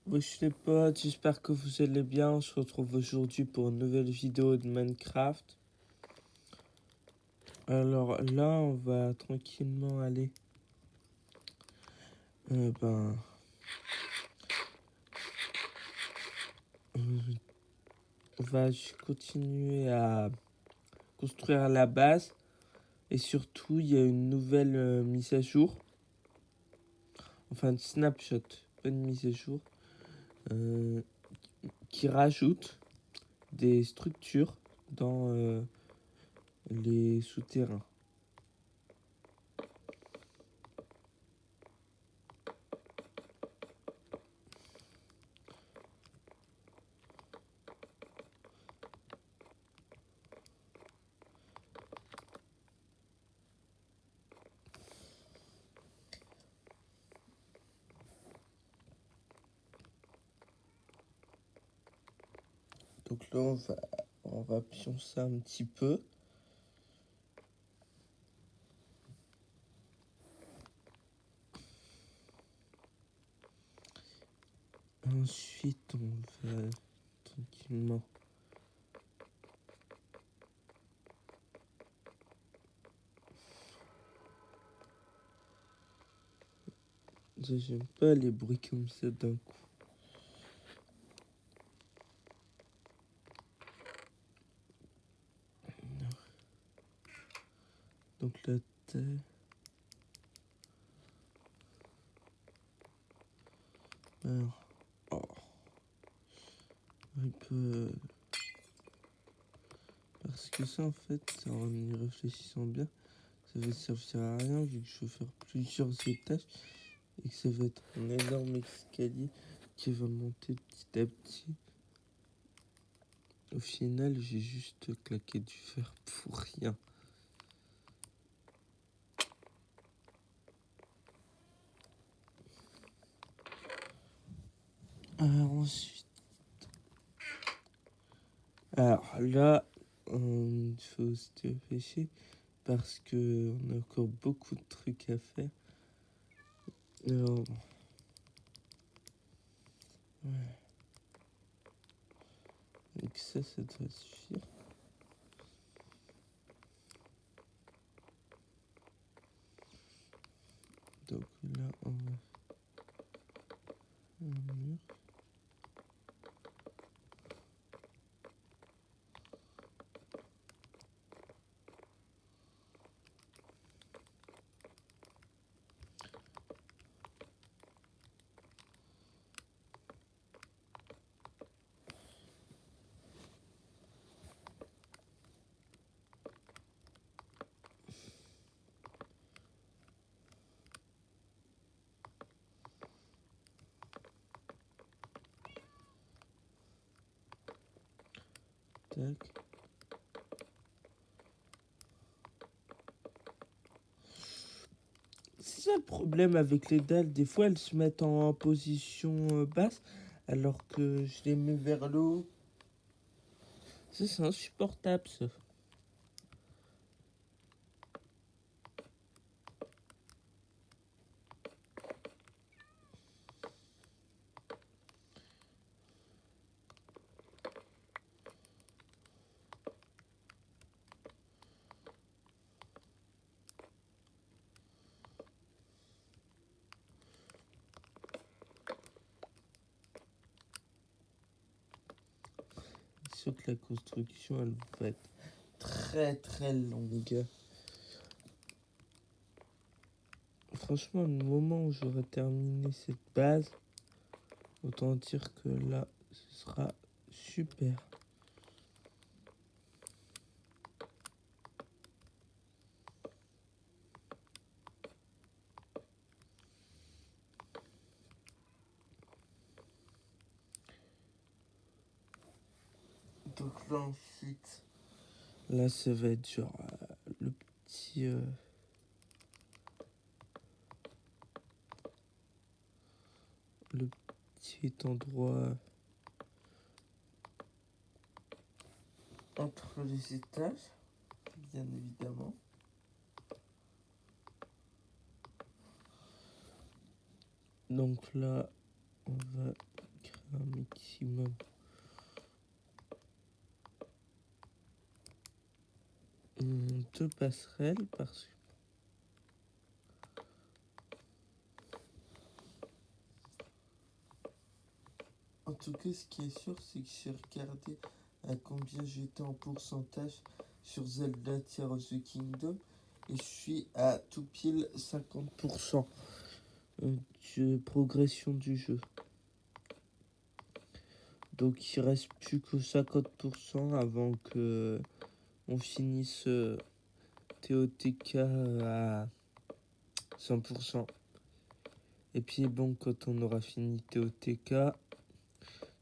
Wesh les potes, j'espère que vous allez bien. On se retrouve aujourd'hui pour une nouvelle vidéo de Minecraft. Alors là, on va tranquillement aller. On va continuer à construire la base. Et surtout, il y a une nouvelle mise à jour. Enfin, de snapshot, pas une mise à jour. Qui rajoute des structures dans les souterrains. Donc là, on va pioncer un petit peu. Ensuite, on va tranquillement j'aime pas les bruits comme ça d'un coup. Donc la terre. Alors, oh, un peu. Parce que ça, en fait, en y réfléchissant bien, ça va servir à rien vu que je vais faire plusieurs étages et que ça va être un énorme escalier qui va monter petit à petit. Au final, j'ai juste claqué du fer pour rien. Ensuite. Alors là, il faut se dépêcher parce que on a encore beaucoup de trucs à faire. Alors, ouais. Donc ça doit suffire. Donc là, on va faire un mur. Tac. C'est ça le problème avec les dalles. Des fois, elles se mettent en position basse alors que je les mets vers le haut. Ça, c'est insupportable, ça. C'est sûr que la construction, elle va être très longue. Franchement, le moment où j'aurai terminé cette base, autant dire que là, ce sera super. Donc là, ensuite, là, ça va être genre le petit... le petit endroit entre les étages, bien évidemment. Donc là, on va un maximum. Deux passerelles parce que en tout cas, ce qui est sûr, c'est que j'ai regardé à combien j'étais en pourcentage sur Zelda Tears of the Kingdom et je suis à tout pile 50% de progression du jeu. Donc il reste plus que 50% avant que on finisse TOTK à 100%. Et puis bon, quand on aura fini TOTK,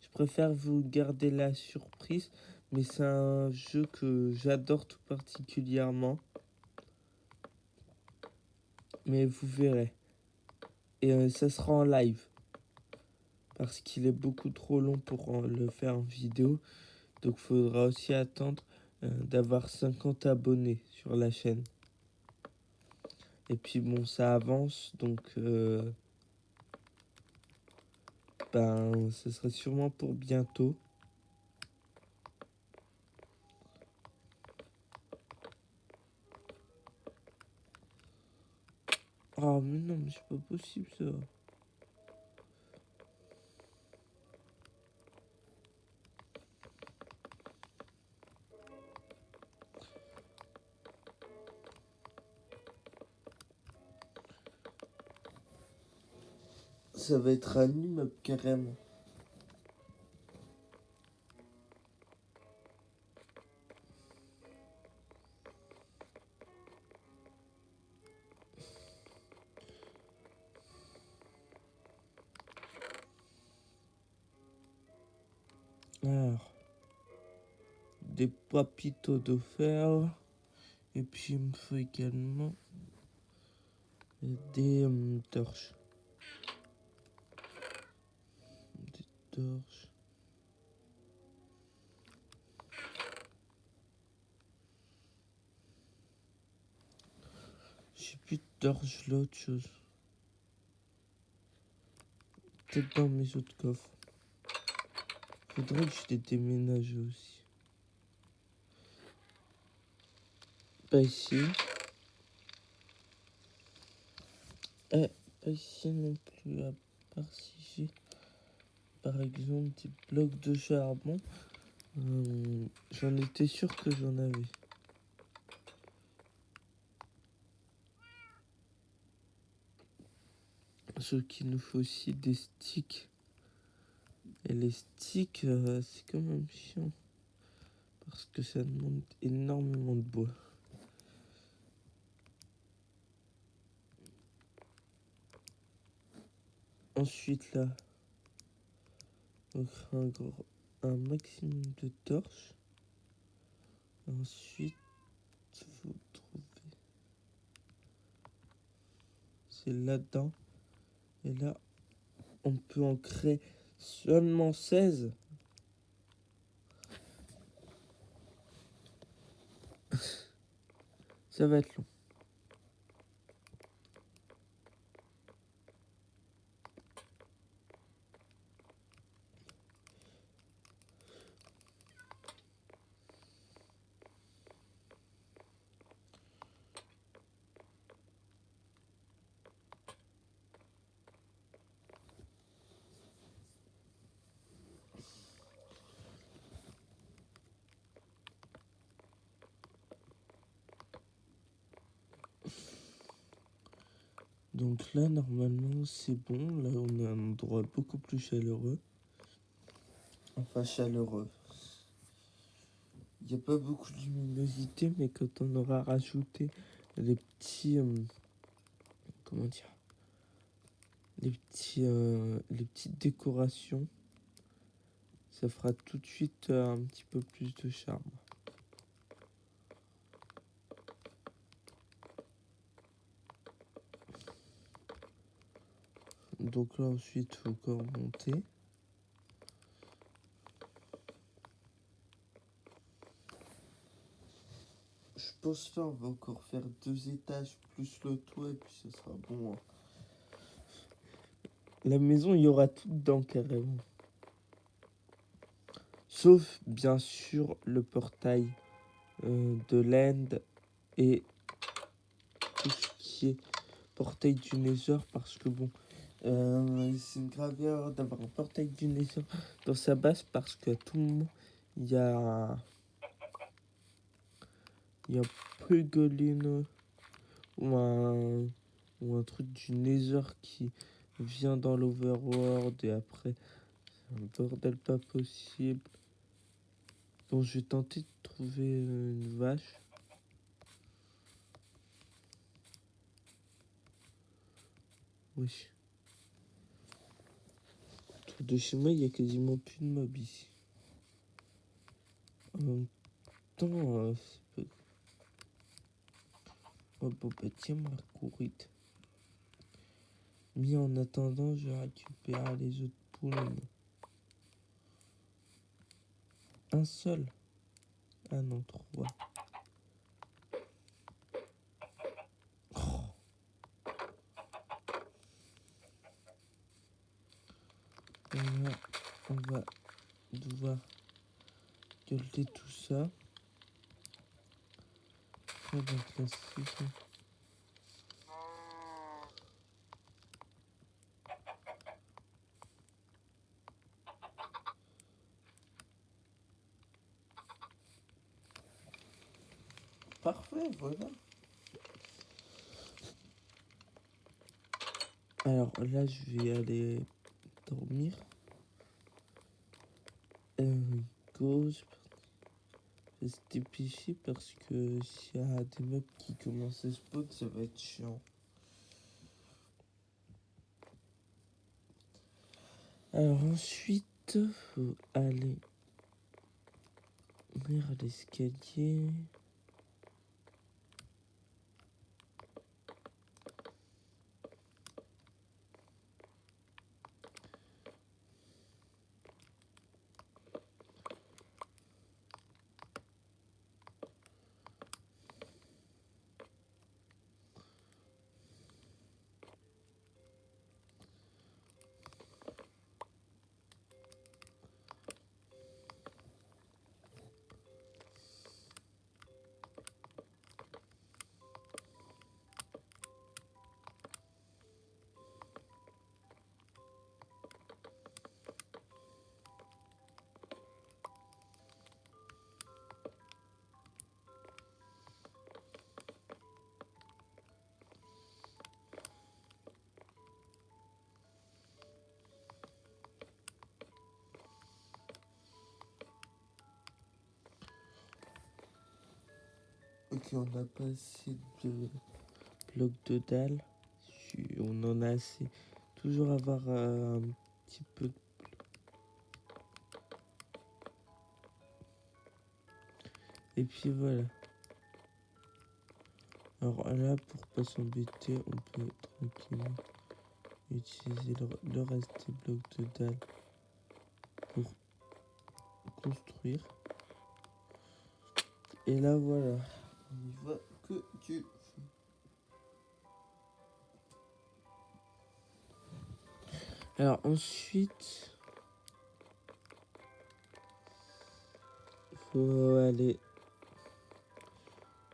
je préfère vous garder la surprise, mais c'est un jeu que j'adore tout particulièrement. Mais vous verrez. Et ça sera en live. Parce qu'il est beaucoup trop long pour le faire en vidéo. Donc il faudra aussi attendre d'avoir 50 abonnés sur la chaîne. Et puis bon, ça avance. Donc ce sera sûrement pour bientôt. Oh mais non, mais c'est pas possible ça. Ça va être un immeuble carrément. Alors, des papitos de fer. Et puis il me faut également des torches. Des torches. J'ai plus de torches, l'autre chose. Peut-être dans mes autres coffres. Faudrait que je les déménage aussi. Pas ici. Et pas ici non plus. À part si j'ai par exemple des blocs de charbon. J'en étais sûr que j'en avais. Sauf qu'il nous faut aussi des sticks. Et les sticks, c'est quand même chiant. Parce que ça demande énormément de bois. Ensuite là, on fera un maximum de torches. Ensuite, vous trouvez. C'est là-dedans. Et là, on peut en créer seulement 16. Ça va être long. Donc là, normalement, c'est bon. Là, on a un endroit beaucoup plus chaleureux. Enfin, chaleureux. Il n'y a pas beaucoup de luminosité, mais quand on aura rajouté les petits... comment dire, les petites décorations, ça fera tout de suite un petit peu plus de charme. Donc là ensuite il faut encore monter. Je pense là on va encore faire 2 étages plus le toit et puis ce sera bon. La maison il y aura tout dedans carrément. Sauf bien sûr le portail de l'End et tout ce qui est portail du Nether, parce que bon, c'est une grave erreur d'avoir un portail du Nether dans sa base, parce qu'à tout moment il y a Pugolin ou un truc du Nether qui vient dans l'Overworld, et après c'est un bordel pas possible. Bon, je vais tenter de trouver une vache. Oui. Autour de chez moi, il y a quasiment plus de mobs ici. En même temps, c'est pas... Oh, bon, bah tiens, ma courite. Mais en attendant, je récupère les autres poules. Un seul. Ah non, 3. Oh. Là, on va devoir gueuler tout ça. Très bien classique. Parfait, voilà. Alors là, je vais aller dormir. Gauche. C'était piché parce que s'il y a des mobs qui commencent à spawn, ça va être chiant. Alors ensuite, faut aller vers l'escalier. Ok, on n'a pas assez de blocs de dalle. On en a assez. Toujours avoir un petit peu. Et puis voilà. Alors là, pour pas s'embêter, on peut tranquillement utiliser le reste des blocs de dalle pour construire. Et là, voilà. On y va que du feu. Alors ensuite, il faut aller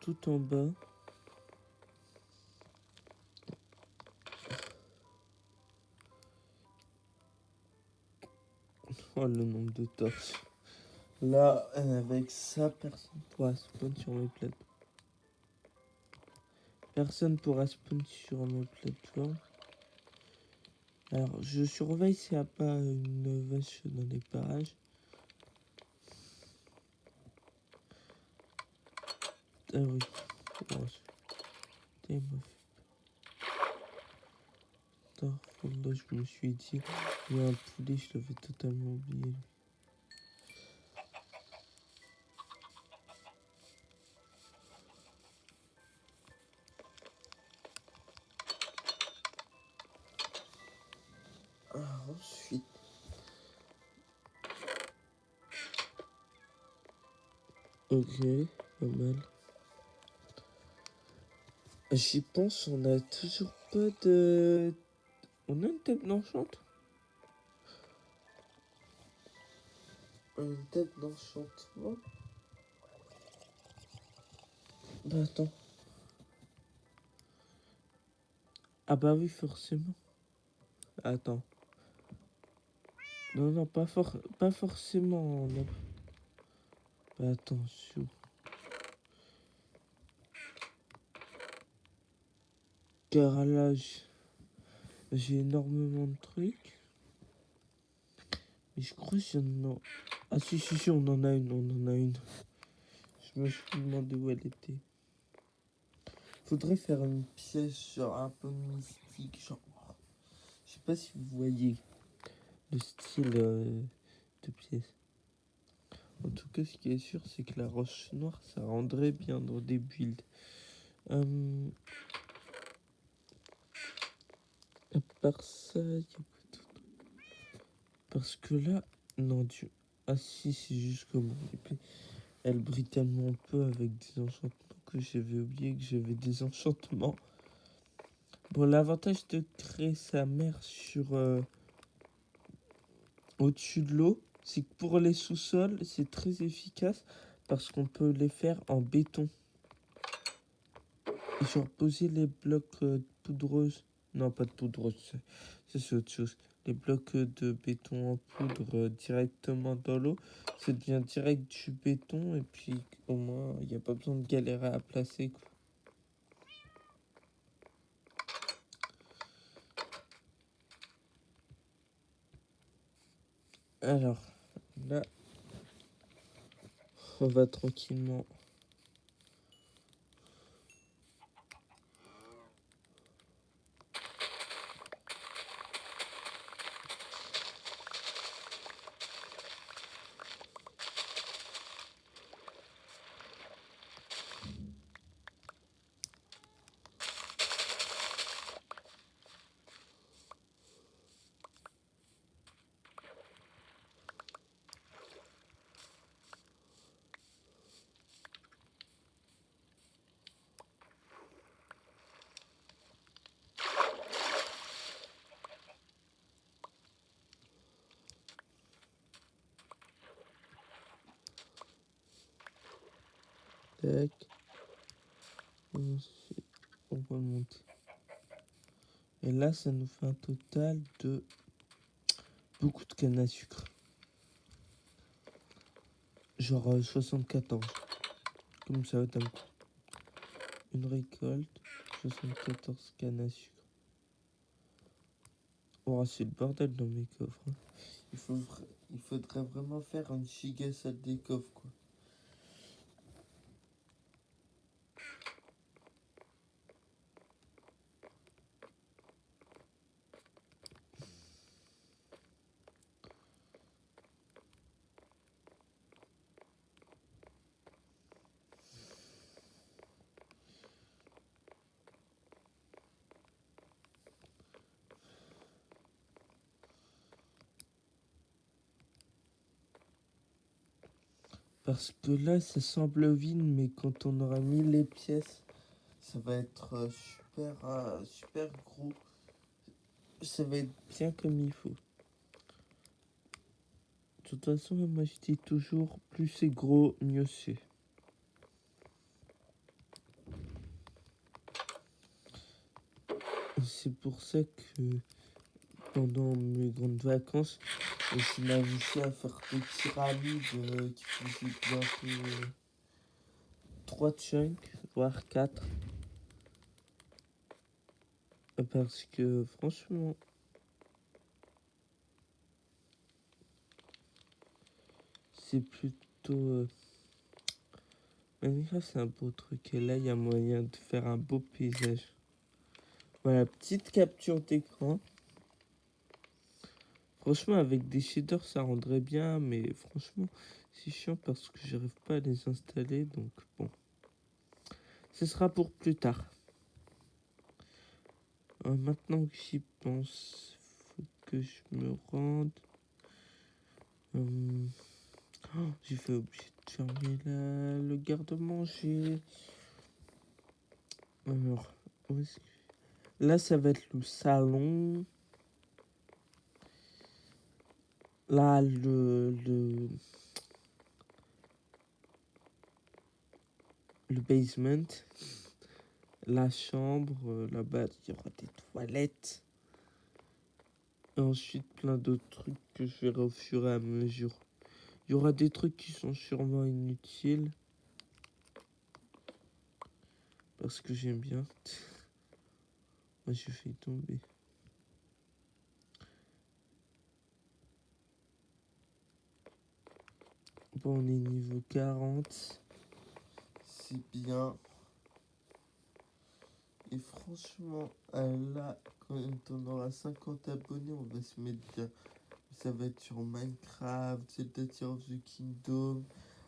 tout en bas. Oh, le nombre de torches. Là, avec ça, personne pourra spawn sur mes plateformes. Personne pourra spawn sur mes plateformes. Alors, je surveille s'il n'y a pas une vache dans les parages. Ah oui. Bon, putain, là, je me suis dit, il y a un poulet, je l'avais totalement oublié. Alors, ensuite, ok, pas mal. J'y pense, on a toujours pas de... On a une table d'enchant. Une table d'enchantement. Bah attends. Ah bah oui, forcément. Attends. Non, pas forcément. Non. Bah attention. Car là, j'ai énormément de trucs. Mais je crois que j'en ai... Ah si, on en a une. Je me suis demandé où elle était. Faudrait faire une pièce genre un peu mystique, genre... Je sais pas si vous voyez le style de pièce. En tout cas, ce qui est sûr, c'est que la roche noire, ça rendrait bien dans des builds. À part ça, il y a quoi d'autre? Parce que là, non, Dieu. Ah si, c'est juste que mon épée, elle brille tellement peu avec des enchantements que j'avais oublié que j'avais des enchantements. Bon, l'avantage de créer sa mère sur au-dessus de l'eau, c'est que pour les sous-sols, c'est très efficace parce qu'on peut les faire en béton. Et genre poser les blocs de poudreuse. Non, pas de poudreuse, ça c'est autre chose. Les blocs de béton en poudre directement dans l'eau, ça devient direct du béton et puis au moins il n'y a pas besoin de galérer à placer, quoi. Alors, là, on va tranquillement. Tac. Ensuite, on va monter. Et là, ça nous fait un total de beaucoup de canne à sucre. Genre 74. Comme ça, d'un coup. Une récolte, 74 cannes à sucre. Oh, c'est le bordel dans mes coffres, hein. Il faudrait vraiment faire une giga salle des coffres, quoi. Parce que là, ça semble vide, mais quand on aura mis les pièces, ça va être super gros. Ça va être bien comme il faut. De toute façon, moi je dis toujours, plus c'est gros, mieux c'est. C'est pour ça que pendant mes grandes vacances, je m'amusais à faire des pyramides qui faisaient bientôt 3 chunks, voire 4. Parce que franchement, c'est plutôt... Minecraft, c'est un beau truc. Et là, il y a moyen de faire un beau paysage. Voilà, petite capture d'écran. Franchement, avec des shaders, ça rendrait bien. Mais franchement, c'est chiant parce que j'arrive pas à les installer. Donc bon, ce sera pour plus tard. Maintenant que j'y pense, faut que je me rende. J'ai fait obligé de fermer le garde-manger. Alors, où est-ce que... Là, ça va être le salon. Là, le basement, la chambre, là-bas il y aura des toilettes. Et ensuite plein d'autres trucs que je verrai au fur et à mesure. Il y aura des trucs qui sont sûrement inutiles. Parce que j'aime bien. Moi je fais tomber. Bon, on est niveau 40. C'est bien. Et franchement, là, quand on aura 50 abonnés, on va se mettre bien. Ça va être sur Minecraft, Zelda Tears of the Kingdom.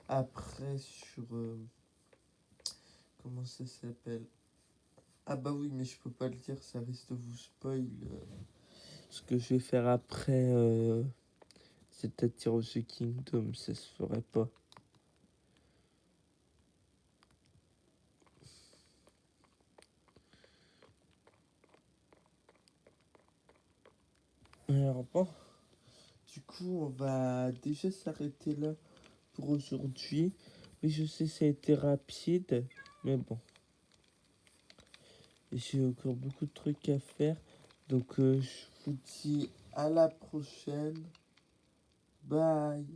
Après, sur. Comment ça s'appelle? Ah bah oui, mais je peux pas le dire, ça risque de vous spoil. Ce que je vais faire après. Zelda Tears of the Kingdom, ça se ferait pas. Alors bon, du coup, on va déjà s'arrêter là pour aujourd'hui. Oui, je sais, ça a été rapide, mais bon, j'ai encore beaucoup de trucs à faire. Donc, je vous dis à la prochaine. Bye.